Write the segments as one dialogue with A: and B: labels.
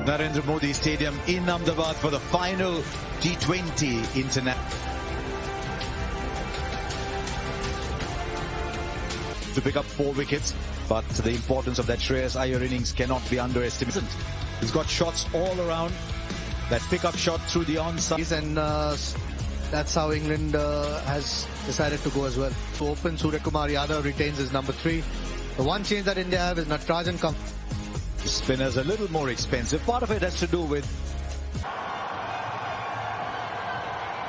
A: Narendra Modi Stadium in Ahmedabad for the final T20 International. To pick up 4 wickets, but the importance of that Shreyas Iyer innings cannot be underestimated. He's got shots all around. That pick-up shot through the onside,
B: and that's how England has decided to go as well. To open, Surya Kumar Yadav retains his number 3. The one change that India have is Natarajan comes.
A: The spinner's a little more expensive. Part of it has to do with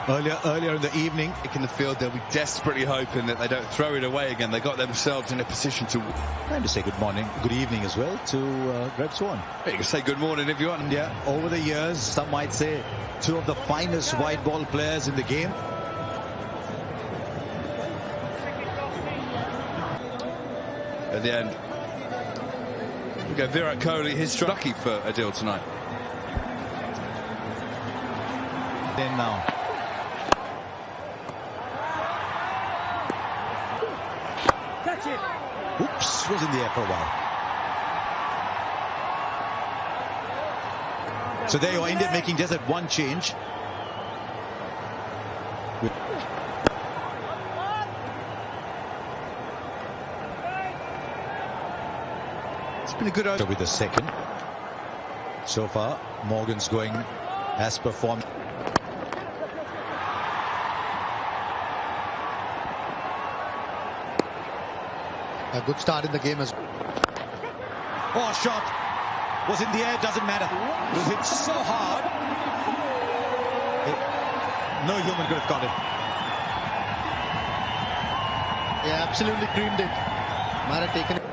A: earlier in the evening.
C: In the field, they'll be desperately hoping that they don't throw it away again. They got themselves in a position to.
A: Time to say good morning, good evening as well to Greg Swan.
C: You can say good morning if you want.
A: India, over the years, some might say 2 of the finest white ball players in the game.
C: At the end, we go Virat Kohli, his lucky for a deal tonight.
A: Then now. Oops, was in the air for a while. So there you are, India making just that one change.
C: It's been a good over
A: with the second. So far, Morgan's going as performed.
B: A good start in the game as well.
A: Oh, shot was in the air, doesn't matter. It was hit so hard. No human could have got it.
B: Yeah, absolutely creamed it. Might have taken it.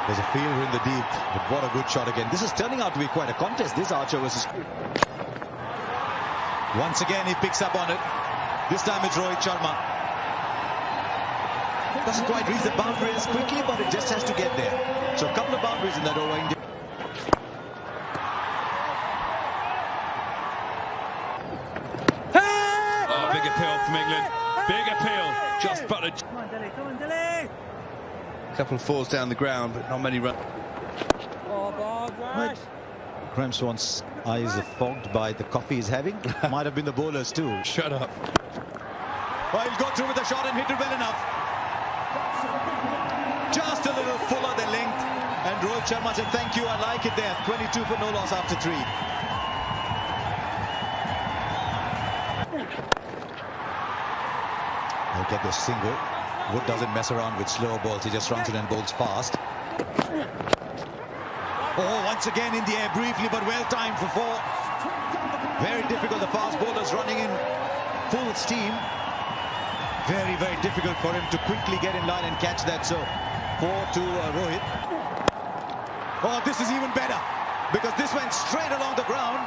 A: There's a fielder in the deep, but what a good shot again. This is turning out to be quite a contest, this Archer versus. Once again, he picks up on it. This time it's Rohit Sharma. Doesn't quite reach the boundary as quickly, but it just has to get there. So a couple of boundaries in that over.
C: Oh, big appeal from England. Big appeal. Just buttered.
D: Come on, Dilly. Come on, Dilly.
C: A couple of falls down the ground, but not many runs.
D: Oh, Bob, right.
A: Graham Swan's eyes are fogged by the coffee he's having. Might have been the bowlers too.
C: Shut up.
A: Well, he'll go through with the shot and hit it well enough. Just a little fuller the length. And Rohit Sharma said, thank you, I like it there. 22 for no loss after 3. They'll get the single. Wood doesn't mess around with slower balls. He just runs it and bowls fast. Oh, once again in the air briefly, but well timed for 4. Very difficult. The fast bowlers running in full steam. Very, very difficult for him to quickly get in line and catch that. So 4 to Rohit. Oh, this is even better because this went straight along the ground.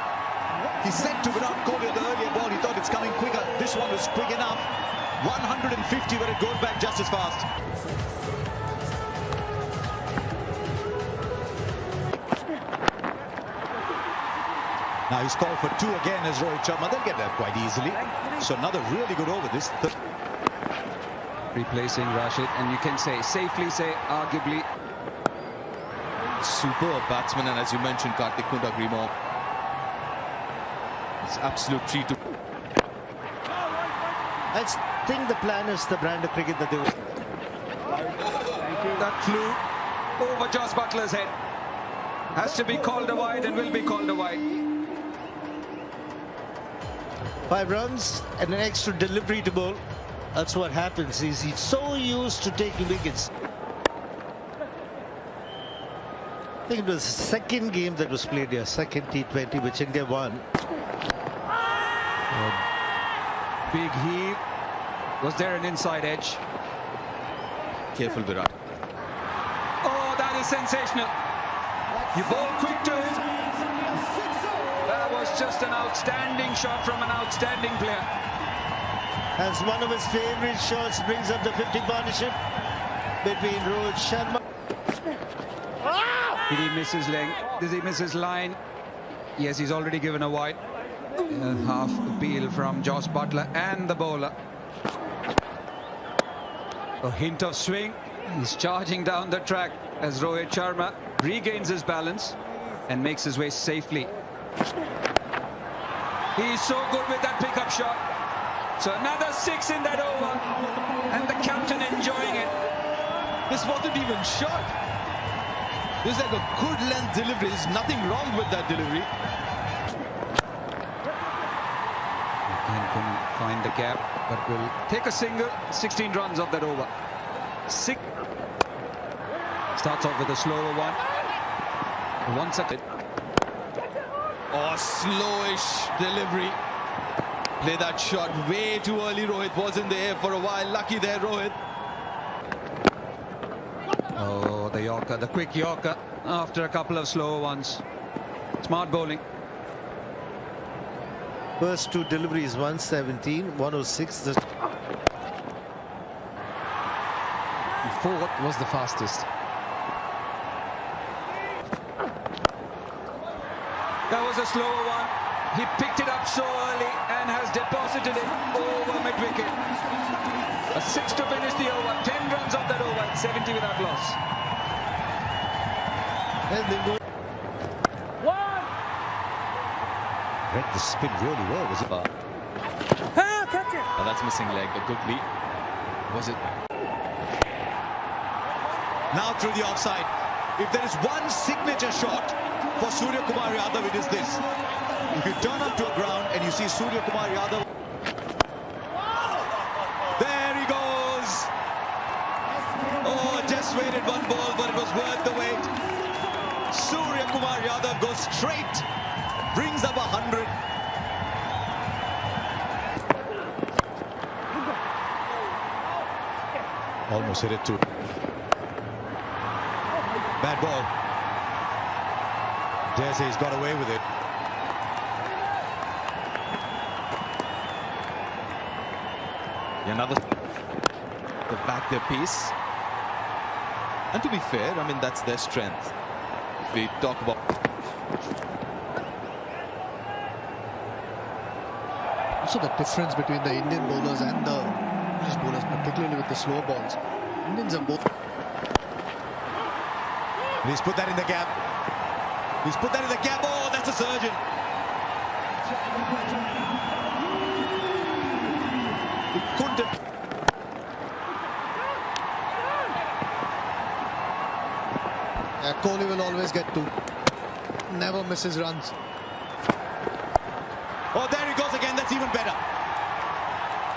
A: He said to Virat Kohli the earlier ball, he thought it's coming quicker. This one was quick enough. 150, but it goes back just as fast. Now he's called for 2 again as Rohit Sharma. They'll get that quite easily. So another really good over this.
E: Replacing Rashid, and you can safely say, arguably.
C: Superb batsman, and as you mentioned, Karthik couldn't agree more. It's absolute treat to.
B: I think the plan is the brand of cricket that they will.
E: That flew over Josh Butler's head. Has to be called a wide and will be called a wide.
B: 5 runs and an extra delivery to bowl. That's what happens. He's so used to taking wickets. I think it was the second game that was played here, second T20, which India won.
E: Big heave. Was there an inside edge?
C: Careful, Virat.
E: Oh, that is sensational. You bowl quick to him. That was just an outstanding shot from an outstanding player.
B: As one of his favorite shots, brings up the 50 partnership between Rohit Sharma.
E: Did he miss his length? Did he miss his line? Yes, he's already given a wide. Half appeal from Josh Butler and the bowler. A hint of swing. He's charging down the track as Rohit Sharma regains his balance and makes his way safely. He's so good with that pickup shot. So another 6 in that over, and the captain enjoying it.
C: This wasn't even shot. This is like a good length delivery. There's nothing wrong with that delivery.
E: And can find the gap, but will take a single. 16 runs off that over. Starts off with a slower one. Once at it.
C: Oh, slowish delivery. Play that shot way too early. Rohit was in the air for a while. Lucky there, Rohit.
E: Oh, the Yorker, the quick Yorker after a couple of slower ones. Smart bowling.
F: First two deliveries, 117, 106. The
E: Fourth was the fastest. That was a slower one. He picked it up so early and has deposited it over mid-wicket. A 6 to finish the over. 10 runs off that over. 70 without loss.
A: Read the spin really well, was it?
D: Catch it!
C: And that's missing leg, but Googly. Was it?
A: Now through the offside. If there is one signature shot for Surya Kumar Yadav, it is this. If you turn up to a ground and you see Surya Kumar Yadav, there he goes. Oh, just waited one ball, but it was worth the wait. Surya Kumar Yadav goes straight, brings up 100. Almost hit it too. Bad ball. Dare say he's got away with it.
C: Another the back their piece. And to be fair, I mean, that's their strength. If we talk about
B: Also the difference between the Indian bowlers and the English bowlers, particularly with the slow balls. Indians are both.
A: He's put that in the gap. He's put that in the gap. Oh, that's a surgeon. He couldn't have.
B: Yeah, Kohli will always get two. Never misses runs.
A: Oh, there he goes again. That's even better.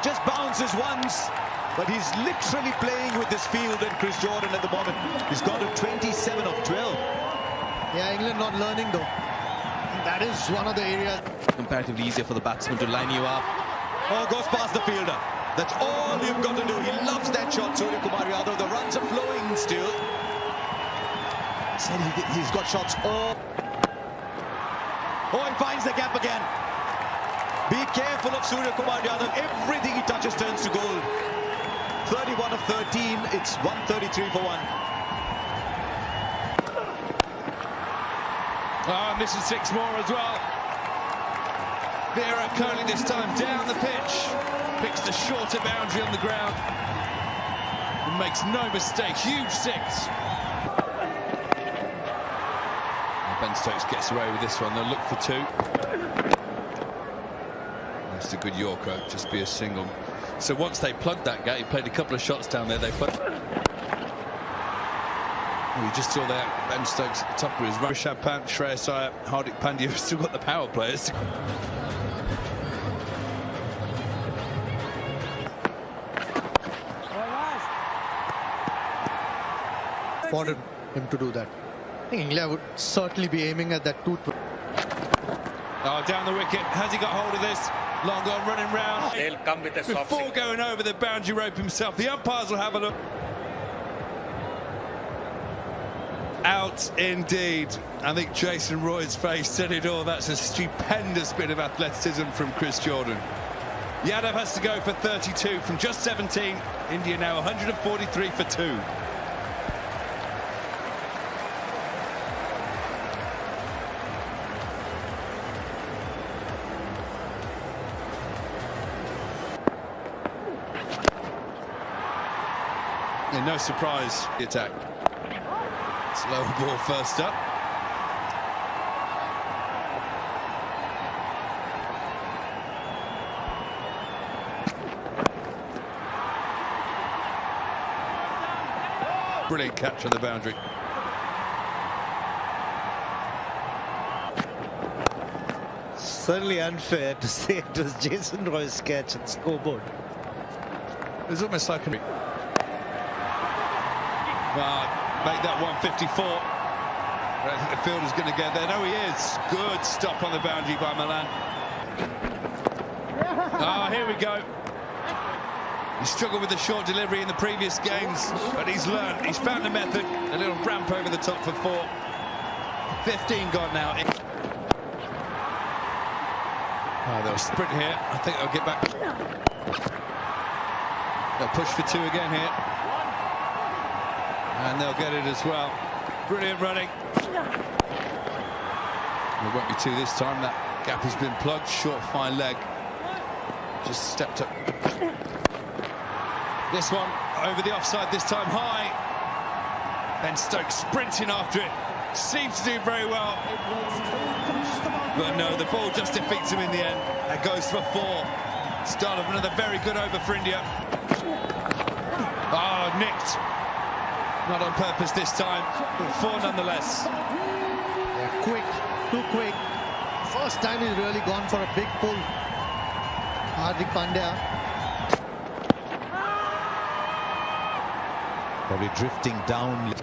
A: Just bounces once. But he's literally playing with this field and Chris Jordan at the moment. He's gone to 27 of 12.
B: Yeah, England not learning though. And that is one of the areas.
C: comparatively easier for the batsman to line you up.
A: Oh, goes past the fielder. That's all you've got to do. He loves that shot, Surya Kumar Yadav. The runs are flowing still. Said he's got shots all. Oh, he finds the gap again. Be careful of Surya Kumar Yadav. Everything he touches turns to gold. 31 of 13. It's 133 for 1.
C: Oh, and this is 6 more as well. Virat Kohli this time down the pitch. Picks the shorter boundary on the ground. And makes no mistake. Huge 6. And Ben Stokes gets away with this one. They'll look for 2. That's a good Yorker. Just be a single. So once they plugged that gap, he played a couple of shots down there. They plugged. We just saw that Ben Stokes at the top of his run. Rishabh Pant, Shreyas Iyer, Hardik Pandya have still got the power players.
B: Wanted him to do that. I think England would certainly be aiming at that 2-2.
C: Oh, down the wicket. Has he got hold of this? Long on, running round.
D: They'll come with a soft
C: Before going over the boundary rope himself, the umpires will have a look. Out indeed. I think Jason Roy's face said it all. That's a stupendous bit of athleticism from Chris Jordan. Yadav has to go for 32 from just 17. India now 143 for 2. Yeah, no surprise, the attack. Slow ball first up. Brilliant catch on the boundary.
F: Certainly unfair to say it was Jason Roy's catch at scoreboard.
C: It was almost like a... make that 154. I think the fielder's going to get there. No, he is. Good stop on the boundary by Milan. Here we go. He struggled with the short delivery in the previous games, but he's learned. He's found a method. A little ramp over the top for 4. 15 gone now. They'll sprint here. I think they'll get back. They'll push for 2 again here. And they'll get it as well. Brilliant running. It won't be 2 this time. That gap has been plugged. Short, fine leg. Just stepped up. This one over the offside, this time high. Then Stokes sprinting after it. Seems to do very well. But no, the ball just defeats him in the end. That goes for 4. Start of another very good over for India. Nicked. Not on purpose this time, but 4 nonetheless.
B: Yeah, quick, too quick. First time he's really gone for a big pull. Hardik Pandya.
A: Probably drifting down.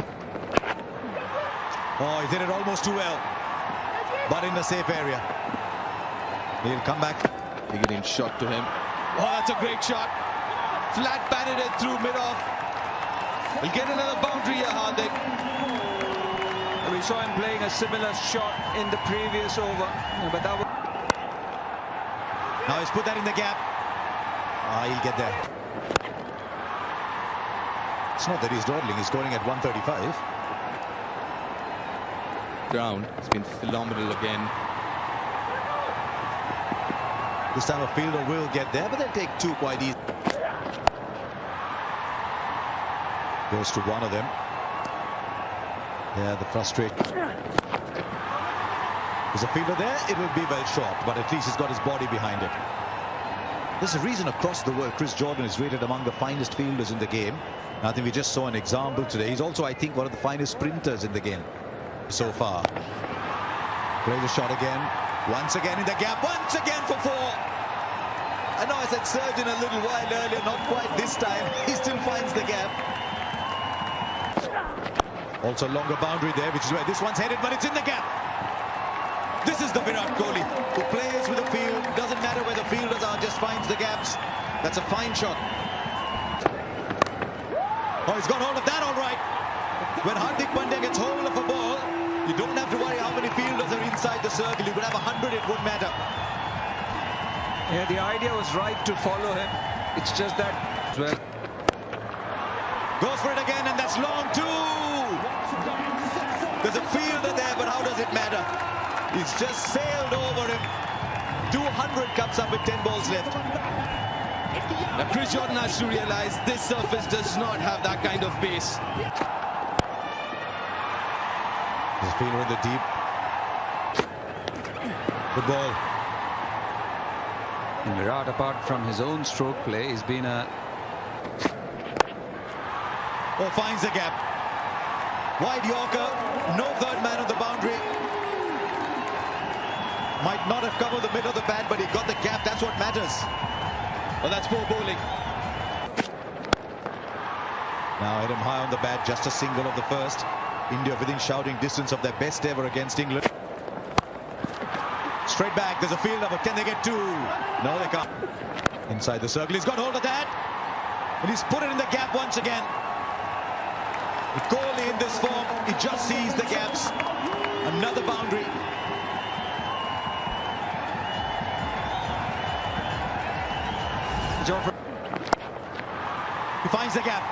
A: He did it almost too well, but in the safe area. He'll come back.
C: Beginning shot to him.
A: That's a great shot. Flat batted it through mid-off. We'll get another boundary here, Hardik.
E: We saw him playing a similar shot in the previous over, but that was...
A: Now he's put that in the gap. He'll get there. It's not that he's dawdling, he's scoring at 135.
C: Ground has been phenomenal again.
A: This time a fielder will get there, but they'll take 2 quite easy. Goes to one of them. Yeah, the frustration. There's a fielder there, it will be well short, but at least he's got his body behind it. There's a reason across the world Chris Jordan is rated among the finest fielders in the game. I think we just saw an example today. He's also, I think, one of the finest sprinters in the game so far. Play the shot again. Once again in the gap. Once again for 4. I know I said Surgeon a little while earlier. Not quite this time. He still finds the gap. Also longer boundary there, which is where this one's headed, but it's in the gap. This is the Virat Kohli who plays with the field. Doesn't matter where the fielders are, just finds the gaps. That's a fine shot. He's got hold of that all right. When Hardik Pandya gets hold of a ball, you don't have to worry how many fielders are inside the circle. You could have 100, it wouldn't matter.
E: Yeah, the idea was right to follow him. It's just that... Well,
A: goes for it again, and that's long too. There's a fielder there, but how does it matter? He's just sailed over him. 200 comes up with 10 balls left.
C: Now Chris Jordan has to realize this surface does not have that kind of pace.
A: There's a fielder in the deep. Good ball.
E: Virat, apart from his own stroke play, he's been a...
A: Finds the gap. Wide Yorker, no third man on the boundary. Might not have covered the middle of the bat, but he got the gap. That's what matters. Well, that's poor bowling. Now hit him high on the bat, just a single of the first. India within shouting distance of their best ever against England. Straight back, there's a fielder, but can they get 2? No, they can't. Inside the circle, he's got hold of that. And he's put it in the gap once again. Kohli in this form, he just sees the gaps. Another boundary. He finds the gap.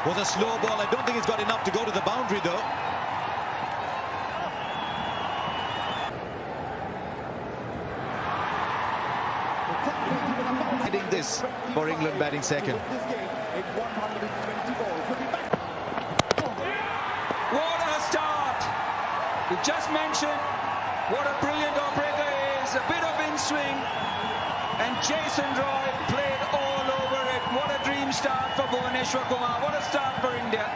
A: Was a slow ball. I don't think he's got enough to go to the boundary though. Heading this for England batting second.
E: What just mentioned what a brilliant operator is. A bit of in-swing, and Jason Roy played all over it. What a dream start for Bhuvaneshwar Kumar. What a start for India.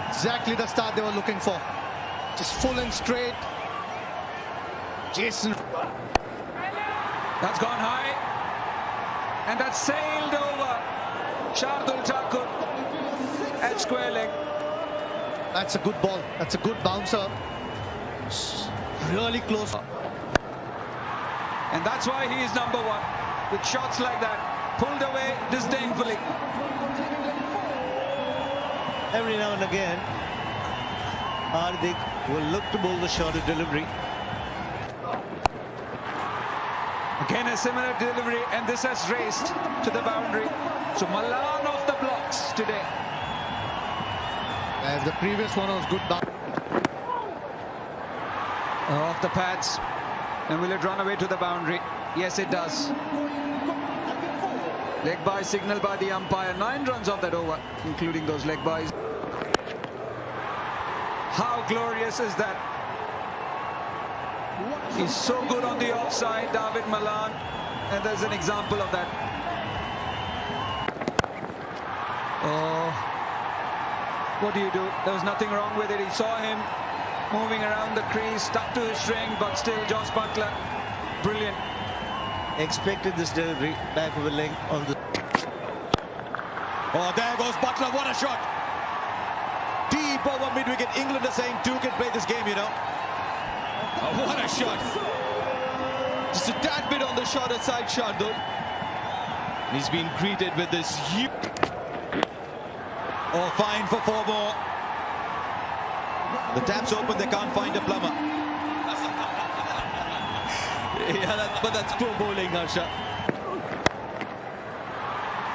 B: Exactly the start they were looking for. Just full and straight. Jason.
E: That's gone high. And that sailed over Shardul Thakur at square leg.
B: That's a good ball. That's a good bouncer. Really close.
E: And that's why he is number one. With shots like that, pulled away disdainfully.
F: Every now and again, Hardik will look to bowl the shorter delivery.
E: Again a similar delivery, and this has raced to the boundary. So Malan off the blocks today.
B: And the previous one was good bounce.
E: Off the pads. And will it run away to the boundary? Yes, it does. Leg bye signal by the umpire. 9 runs off that over, including those leg byes. How glorious is that? He's so good on the offside, David Malan, and there's an example of that. Oh, what do you do? There was nothing wrong with it. He saw him moving around the crease, stuck to his string, but still Joss Buttler, brilliant.
F: Expected this delivery, back of the leg on the...
A: Oh, there goes Buttler. What a shot. Deep over mid-wicket. England are saying 2 can play this game, you know.
C: Oh, what a shot. Just a tad bit on the shorter side, Shardul. He's been greeted with this huge...
A: Oh, fine for 4 more. The tap's open, they can't find a plumber.
C: Yeah, but that's poor bowling, Harsha.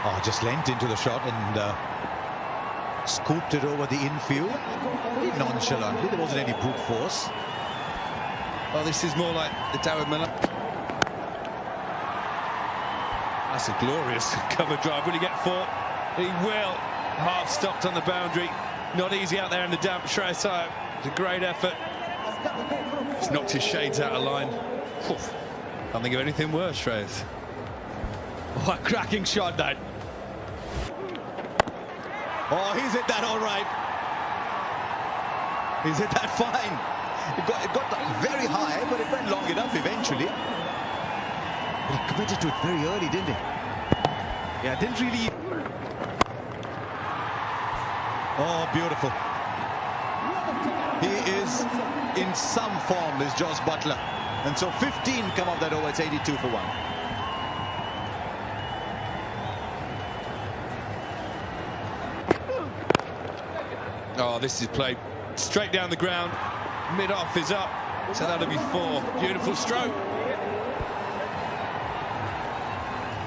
A: Oh, just leant into the shot and scooped it over the infield. Nonchalantly, there wasn't any brute force.
C: Well, this is more like the David Malan. That's a glorious cover drive. Will he get 4? He will. Half stopped on the boundary. Not easy out there in the damp. Shreyas Iyer, it's a great effort. He's knocked his shades out of line. Oof. Can't think of anything worse, Shreyas. What a cracking shot, that.
A: Oh, he's hit that all right. He's hit that fine. It got very high, but it went long enough eventually. But he committed to it very early, didn't he?
C: Yeah, didn't really...
A: Oh, beautiful. He is in some form, this Joss Buttler. And so 15 come off that over. It's 82 for 1.
C: Oh, this is played straight down the ground. Mid-off is up, so that'll be 4. Beautiful stroke.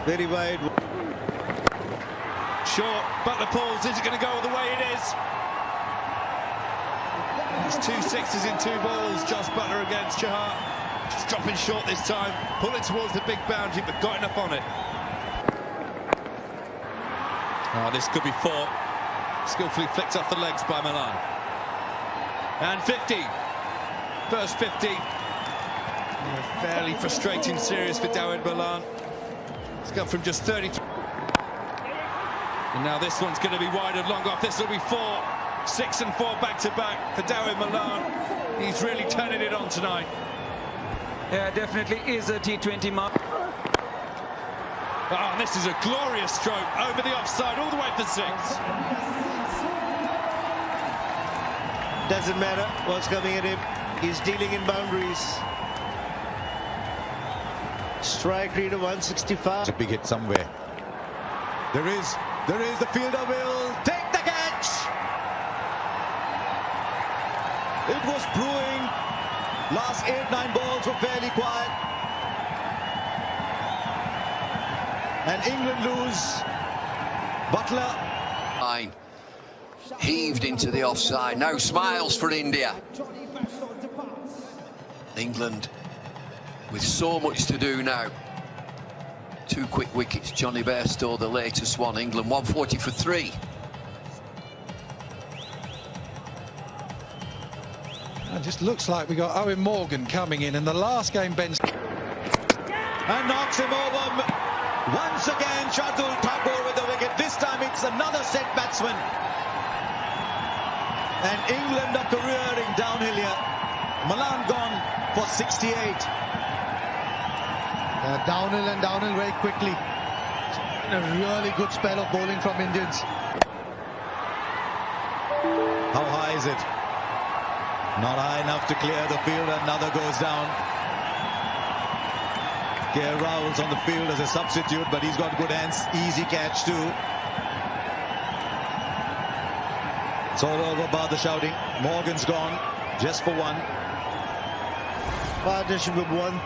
F: Very wide.
C: Short, Buttler pulls. Is it going to go the way it is? It's 2 sixes in 2 balls. Joss Buttler against Chahar. Just dropping short this time. Pulling towards the big boundary, but got enough on it. Oh, this could be 4. Skillfully flicked off the legs by Malan. And 50. First 50. A fairly frustrating series for David Malan. It's gone from just 33. And now this one's going to be wide and long off. This will be 4. 6 and 4 back-to-back for David Malan. He's really turning it on tonight.
E: Yeah, definitely is a T20 mark.
C: Oh, and this is a glorious stroke over the offside, all the way for 6.
F: Doesn't matter what's coming at him. He's dealing in boundaries. Strike rate of 165.
A: It's a big hit somewhere. There is the fielder will take the catch. It was brewing. Last 8-9 balls were fairly quiet. And England lose. Buttler.
G: Line heaved into the offside. No smiles for India. England with so much to do now. 2 quick wickets. Johnny Bairstow, the latest one. England 140 for 3.
C: It just looks like we got Owen Morgan coming in the last game Ben...
A: And knocks him over. Once again, Shardul Thakur with the wicket. This time it's another set batsman. And England are careering downhill here. Malan gone for 68.
B: Downhill and downhill very quickly. A really good spell of bowling from Indians.
A: How high is it? Not high enough to clear the field. Another goes down. KL Rahul's on the field as a substitute, but he's got good hands. Easy catch too. It's all over bar the shouting. Morgan's gone just for one.
F: Partnership with 130.